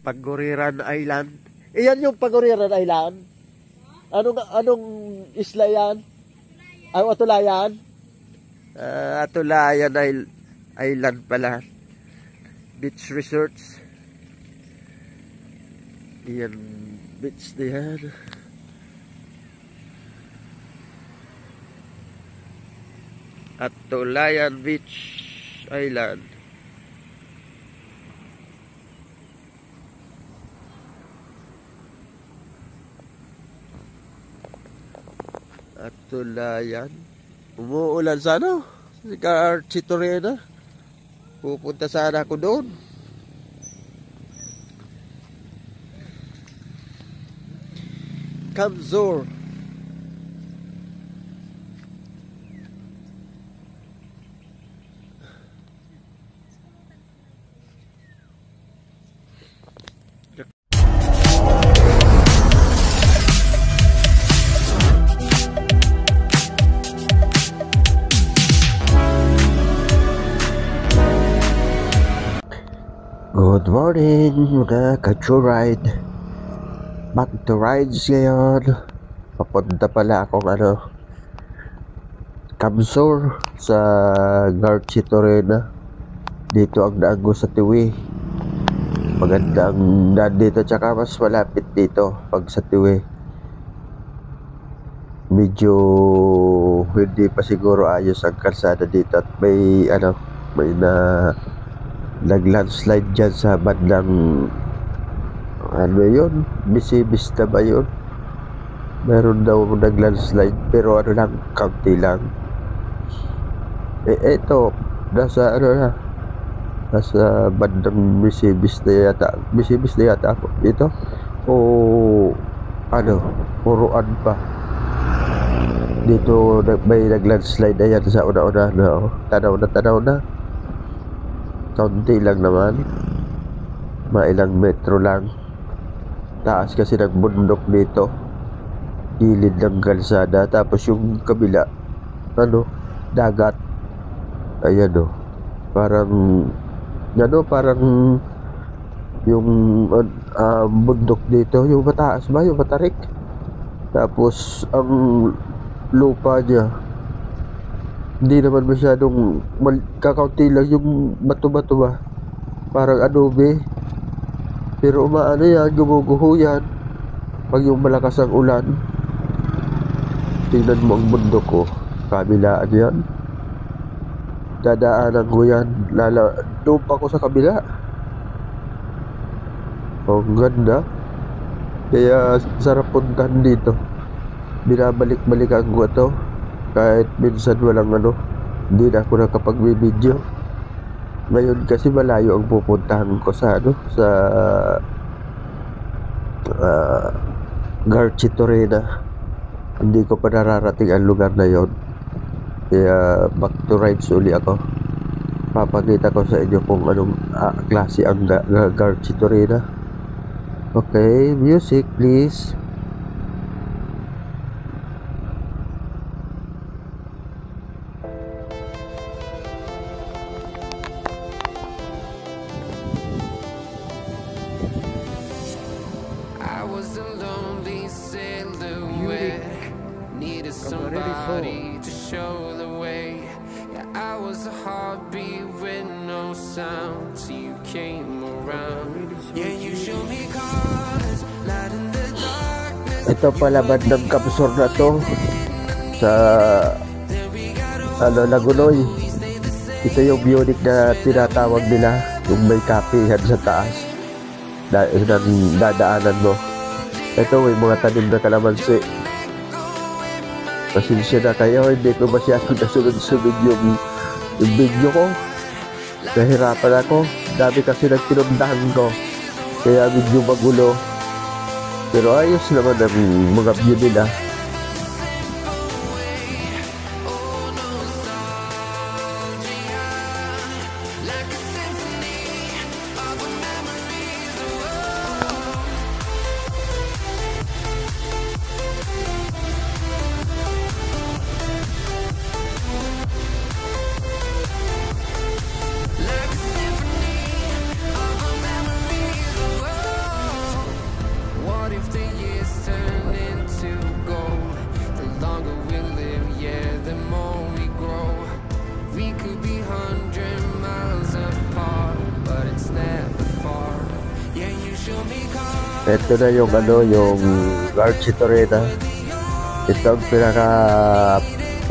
Paguriran Island. Iyan yung Paguriran Island. Anong isla yan? Ay, Atulayan. Atulayan Island pala. Beach resorts. Iyan, beach na yan. Atulayan Beach Island. Atulayan. Umuulan sana. Si Archie Torena. Pupunta sana ako doon. Kamsur. Good morning mga ka-joyride. Back to rides ngayon. Papunta pala akong Kamsur sa Garchi Torena. Dito ang daan ko sa Tiwi. Maganda ang daan dito, tsaka mas malapit dito pag sa Tiwi. Medyo hindi pa siguro ayos ang kalsada dito at may nag-landslide dyan sa bandang yun, Bisibista ba yun? Meron daw nag-landslide pero lang, kaunti lang. Eto, nasa nasa bandang Bisibista yata ako ito o Puruan pa dito. May nag-landslide na yan sa una-una na tanaw na kaunti lang naman, mailang metro lang. Taas kasi ng bundok dito, gilid ng kalsada, tapos yung kabila dagat. Ayan parang yung bundok dito, yung mataas ba, yung matarik, tapos ang lupa niya hindi naman masyadong kakaunti lang, yung bato-bato ba, parang adobe, pero yan, gumuguho yan pag yung malakas ang ulan. Tingnan mo ang bundok ko, kabilaan yan, dadaanan ko yan, doon pa ko sa kabila. Ang ganda, kaya sarap puntahan dito. Binabalik-balikan ko ito kahit minsan walang hindi na ako nakapag-video. Ngayon kasi malayo ang pupuntahan ko sa Garchi Torena. Hindi ko pa nararating ang lugar na yon, kaya back to rides uli ako. Papakita ko sa inyo kung anong klase ang Garchi Torena. Okay, music please. Somebody to show the way. Yeah, I was a heartbeat with no sound till you came around. Yeah, you showed me colors, light in the darkness. Ito pala bandang Kamsur na to sa Lagunoy. Ito yung unique na tinatawag nila, yung may kapihan sa taas dadaanan mo. Ito may mga tanim na kalamansi. Pasensya na kayo, hindi ko masyadong nasunod-sunod yung video ko. Nahirapan ako, dami kasi nagtinundahan ko, kaya medyo magulo. Pero ayos naman ang mga view nila. Ito na yung yung Garchi Torreta. Ito ang pinaka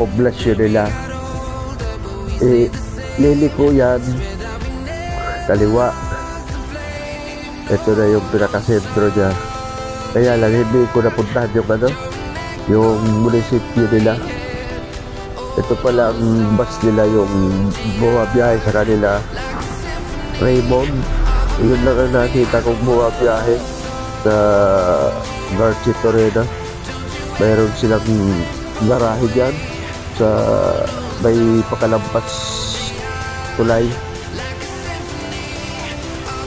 poblasyon nila. Liliko yan, kaliwa. Ito na yung pinaka-sentro niya. Kaya lang hindi ko napuntahan yung munisipyo nila. Ito pala ang bus nila, yung bumabiyahe sa kanila, Raymond. Yun lang ang nakita kong bumabiyahe sa Garchi Torreta. Mayroon silang garahe dyan sa may pakalampas tulay.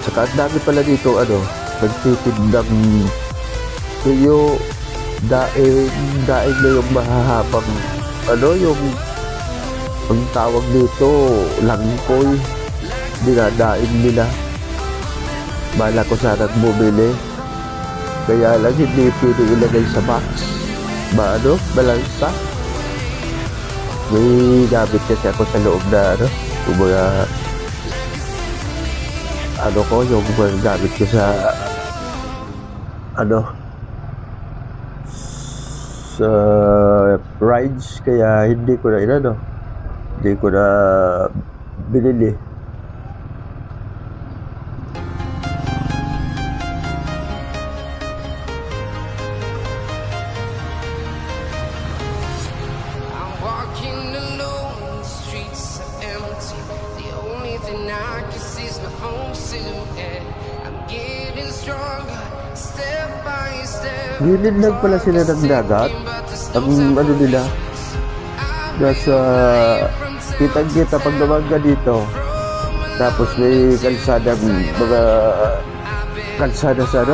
Saka ang dami pala dito nagtitindang tuyo, daing na yung mahahabang yung ang tawag dito langkoy, dinadaing nila. Bala ko sana bumili, kaya lang hindi pwede ilagay sa box. Balansa. May gamit kasi ako sa loob na yung mga yung mga gamit ko sa sa rides, kaya hindi ko na binili. Nilindag pala sila ng dagat. Ang nila, nasa kitang-kita pag namangga dito. Tapos may mga kalsada sa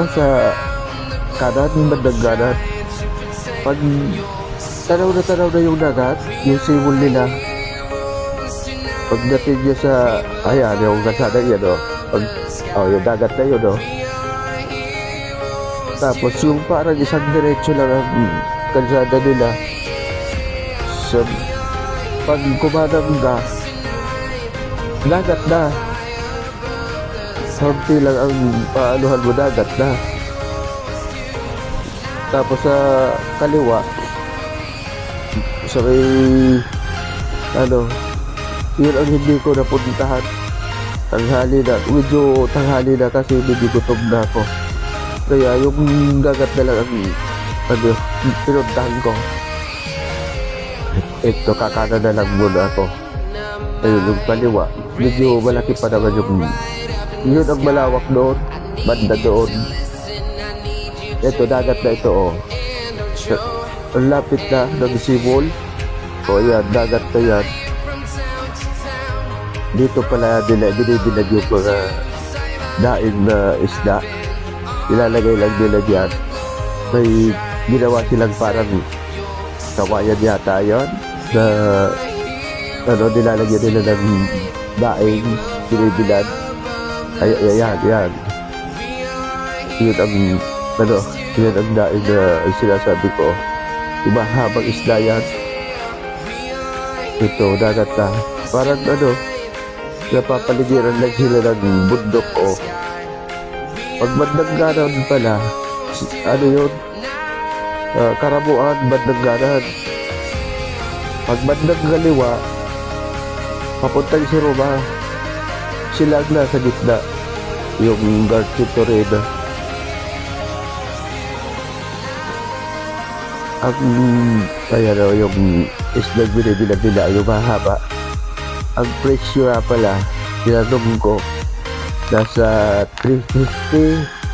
kanan, bandang kanan. Pag tanaw na yung dagat, yung simul nila. Pagdating niya sa, yung kalsada yan, yung dagat na yun, Tapos yung parang isang diretso lang ang kalsada nila. So, pag kumanangga, dagat na. Konti lang ang paanuhan mo, dagat na. Tapos sa kaliwa, sa may yun ang hindi ko napuntahan. Medyo tanghali na kasi hindi gutom na ako. Kaya yung dagat na lang ang pinuntahan ko. Ito, kakana na lang muna ako. Ayun, yung kaliwa, medyo malaki pa naman yun ang malawak doon, banda doon. Ito, dagat na ito, ang lapit na ng simul. Yan, dagat na yan. Dito pala binibilag yung mga daing na isda. Ilalagay lang nila dyan. May ginawa silang parang kawayan yata yun, na nilalagyan nila ng daing, binibilan. Yan. Yun ang daing na sinasabi ko. Diba, habang isda yan. Ito, dagat na. Parang napapaligiran lang sila ng bundok Pag bandang ganan pala, yun? Karabuan, bandang ganan. Pag bandang kaliwa, papuntang si Roma, silag na sa gitna, yung Garchi Torreta. Yung islang binibilang nila, yung mahaba. Ang presyo nga pala, tinanong ko, nasa 350.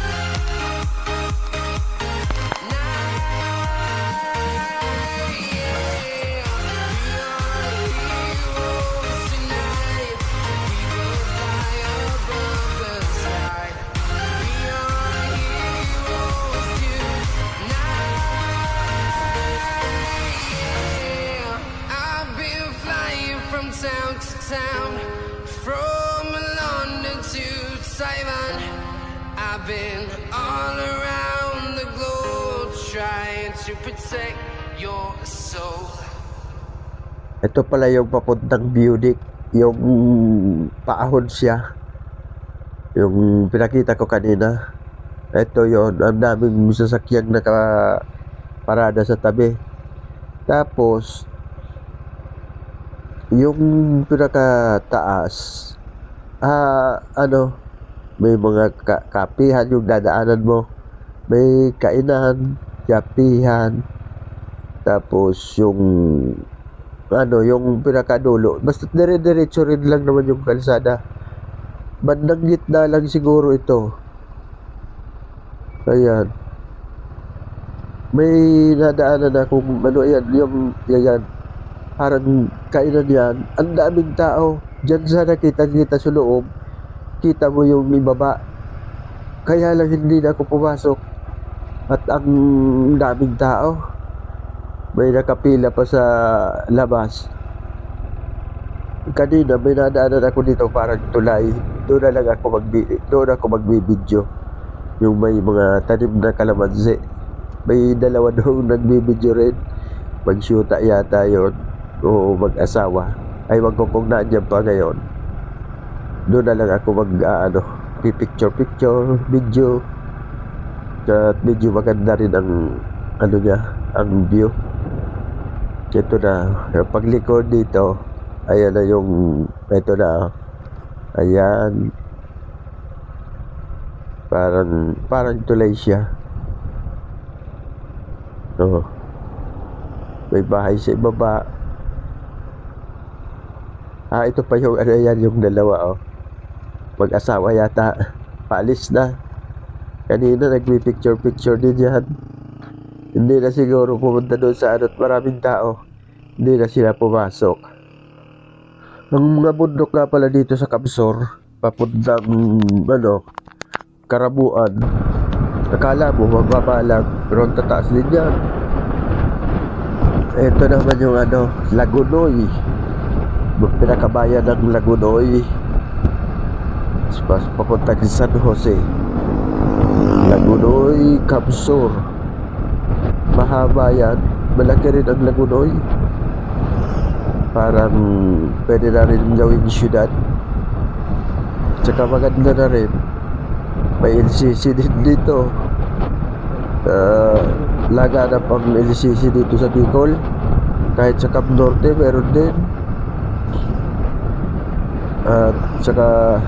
Been all around the globe trying to protect your soul. Ito pala yung papuntang Budik, yung paahon siya, yung pinakita ko kanina. Ito yon, ang daming sasakyang nakaparada sa tabi. Tapos, yung pinakataas, ano, may mga kapihan yung dadaanan mo. May kainan, kapihan, tapos yung yung pinakadulo. Basta dire-diretso rin lang naman yung kalsada. Bandang gitna lang siguro ito. Ayan. May nadaanan akong yan. Parang kainan yan. Ang daming tao. Diyan sa nakita sa loob. Kita mo yung ibaba. Kaya lang hindi na ako pumasok. At ang daming tao. May nakapila pa sa labas. Kanina may nadaanan ako dito parang tulay. Doon ako magbibideo. Yung may mga tanim na kalamansi. May dalawa doon nagbibideo rin. Mag-shoota yata yun. O mag-asawa. Ay wag ko kung nandiyan pa ngayon. Doon na lang ako picture video. At medyo maganda rin ang ang view. Ito na, paglikod dito, ayan na ito na, ayan, parang tulay siya. May bahay sa ibaba. Ito pa yung yung dalawa, mag-asawa yata, paalis na. Kanina nagpi-picture din yan. Hindi na siguro pumunta doon sa at maraming tao. Hindi na sila pumasok. Ang mga bundok nga pala dito sa Kamsor, papuntang Karabuan. Akala mo mababa lang, pero tataas din yan. Ito naman yung Lagunoy. Pinakabayan ng Lagunoy. Papuntang San Jose. Lagunoy, Kamsor. Mahaba yan. Malaki rin ang Lagunoy. Parang pwede na rin gawing syudad. Tsaka maganda na rin. May LCC din dito. Laganap ang LCC dito sa Bicol. Kahit sa Cap Norte meron din. At tsaka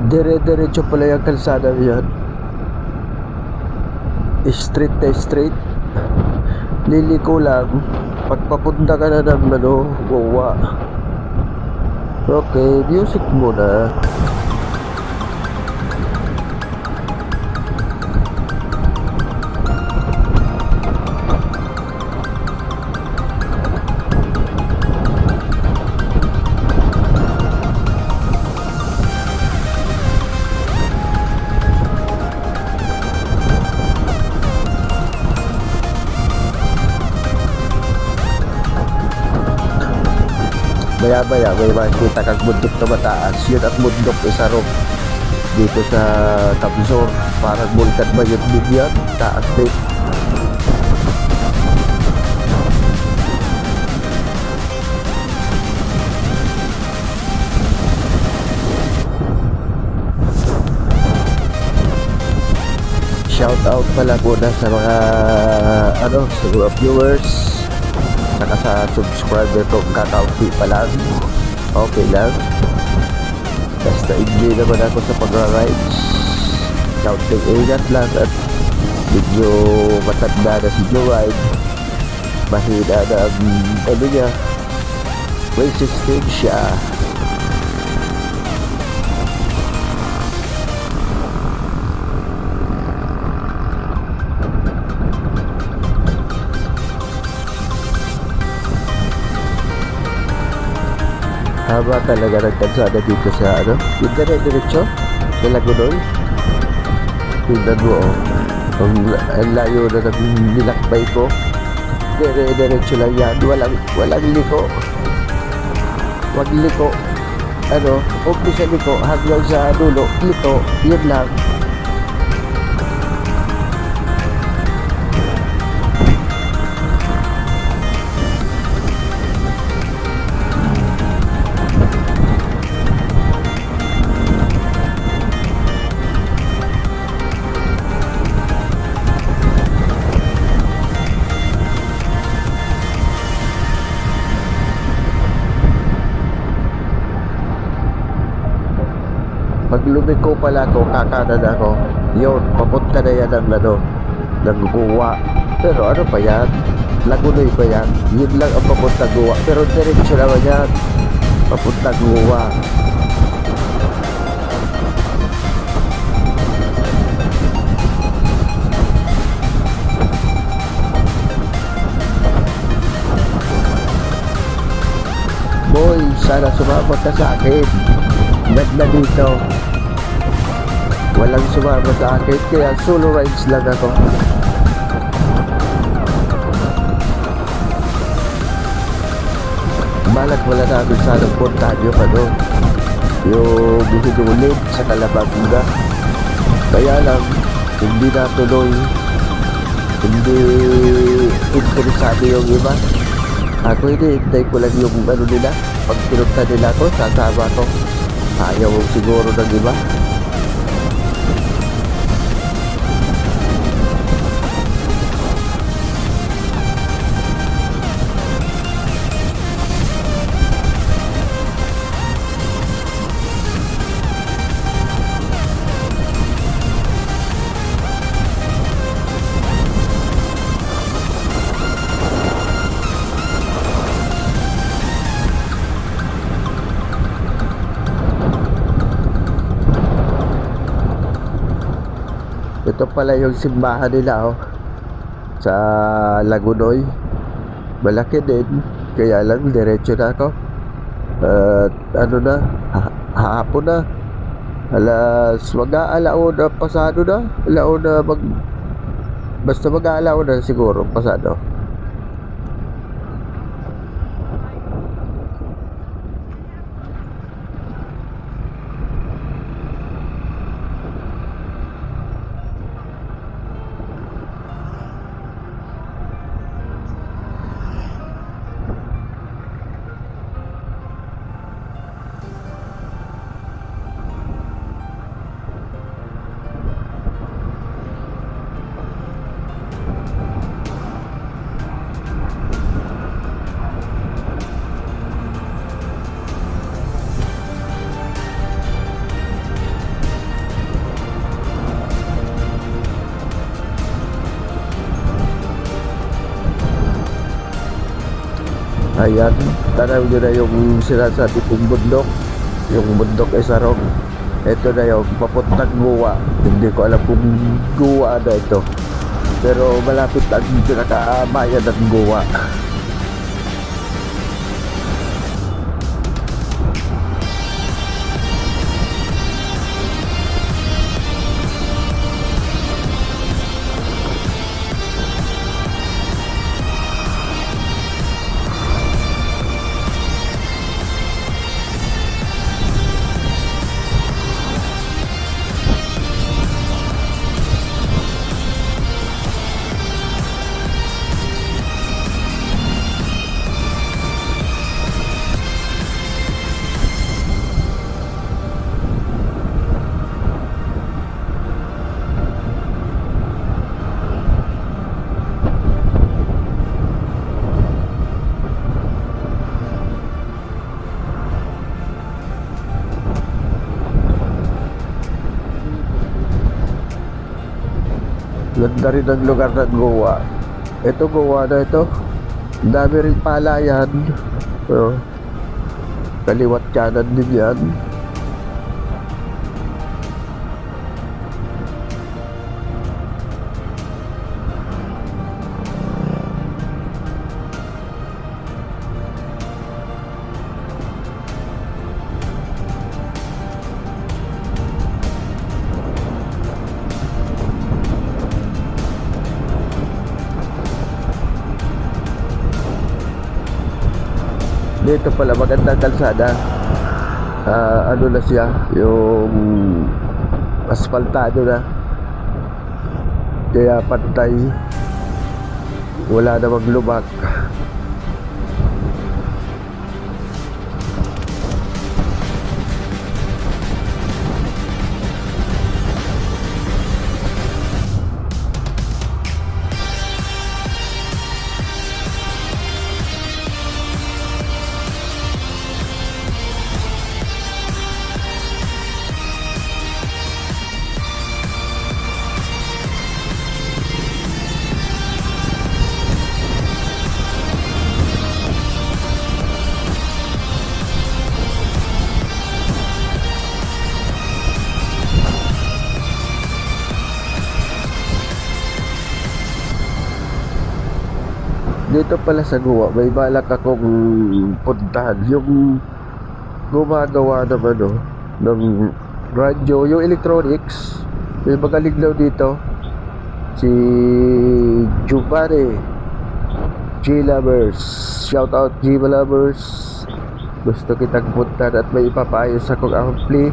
dire-diretso pala yung kalsada yan. Straight na straight. Liliko lang. Pagpapunta ka na ng Goa. Okay, music muna. Maya-maya may makikita kang bundok na mataas. Yun at bundok Isarog dito sa Kamsor. Parang bulkan ba yun din yan? Taas din. Shout out pala muna sa mga sa mga viewers, saka sa subscriber kong kakaunti pa lang. Okay lang. Basta enjoy naman ako sa pagra-rides. Counting ingat lang at medyo matanda na si Joyride. Mahina na ang niya. May system siya. Haba talaga ng kalsada dito sa yung dire-diretso sa Lagunoy. Tingnan mo ang layo na nilakbay ko. Dire-diretso lang yan, walang liko. Wag liko. Umpisa liko hanggang sa dulo, liko, yun lang. Lumiko pala ako, kakanan ako. Yun, papunta na yan ng ano, ng Goa. Pero ano pa yan? Lagunoy pa yan. Yun lang ang papunta Goa. Pero diretso naman yan. Papunta Goa. Boy, sana sumabot ka sa akin. Ganda dito. Walang sumama sa akin, kaya solo rides lang ako. Balak wala namin sana puntahan yung ano, yung hinulid sa Calabanga. Kaya lang, hindi natuloy. Hindi interesado yung iba. Ako hinihintay ko lang yung ano nila. Pag pinunta nila ako, sasama ko. Ayaw siguro ng iba. Ito pala yung simbahan nila, oh, sa Lagunoy. Malaki din. Kaya lang diretso na ako. At ano na, hapon na. Mag-aalauna pasado na. Basta mag-aalauna siguro pasado. Ayan, tanaw nyo na yung sinasabi kong bundok. Yung bundok Esarong. Ito na yung papuntang Goa. Hindi ko alam kung Goa na ito, pero malapit ang pinakabayan ng Goa. Ganda rin ang lugar ng Goa. Ito Goa na ito. Dami rin palayan. Kaliwat kanan din yan. Dito pala magandang kalsada. Ano na siya, yung asfaltado na. Kaya pantay. Wala namang lubak. dito pala sa Goa, may balak akong puntahan. Yung gumagawa ng ano, ng radyo, yung electronics. May magaling daw dito. Si Jupare G Lovers. Shout out G Lovers. Gusto kitang puntahan at may ipapayo sa kong ampli.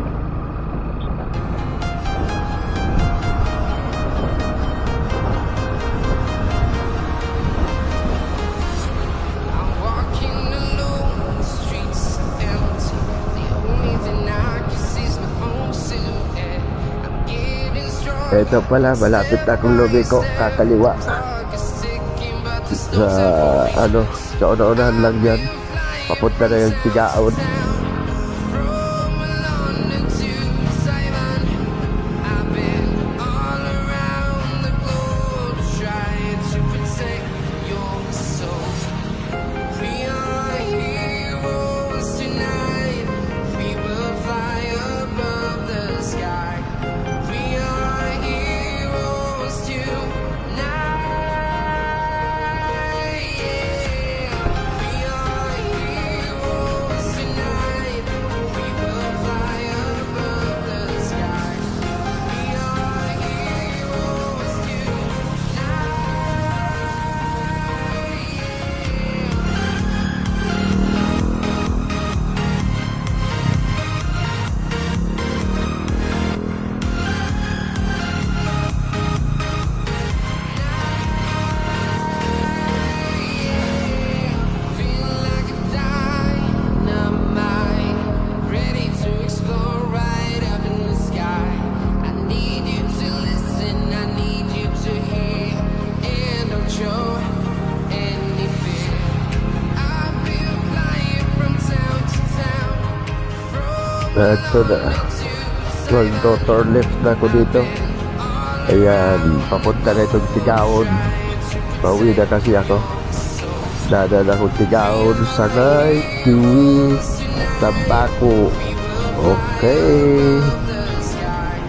I'm walking alone, the streets are empty. The only thing I can see is my own silhouette. I'm getting stronger. Ito pala, malapit na akong lumiko, kakaliwa. Clock is ticking, but the Sa storms are ano, sa una-unahan lang yan. Papunta na yung Tigaon. from London to Taiwan. I've been all around the globe trying to protect your soul. We are heroes tonight. We will fly above the sky. We are heroes tonight. Yeah. We are heroes tonight. We will fly above the sky. We are heroes tonight. Feel like a dynamite, ready to explore right up in the sky. I need you to listen, I need you to hear, and don't show any fear. I've been flying from town to town, from Ito na. Mag-turn left na ako dito. Ayan, papunta na itong Tigaon. Pauwi na kasi ako. Dadaan akong Tigaon sa Night Kiwi Tabaco. Okay. the sky.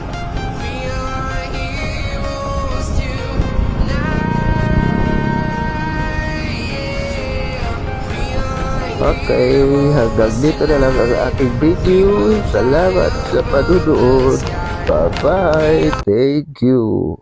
We are heroes tonight. Yeah. We are Okay, hanggang dito na lang ang aking video. Salamat sa panunood. Bye-bye. Thank you.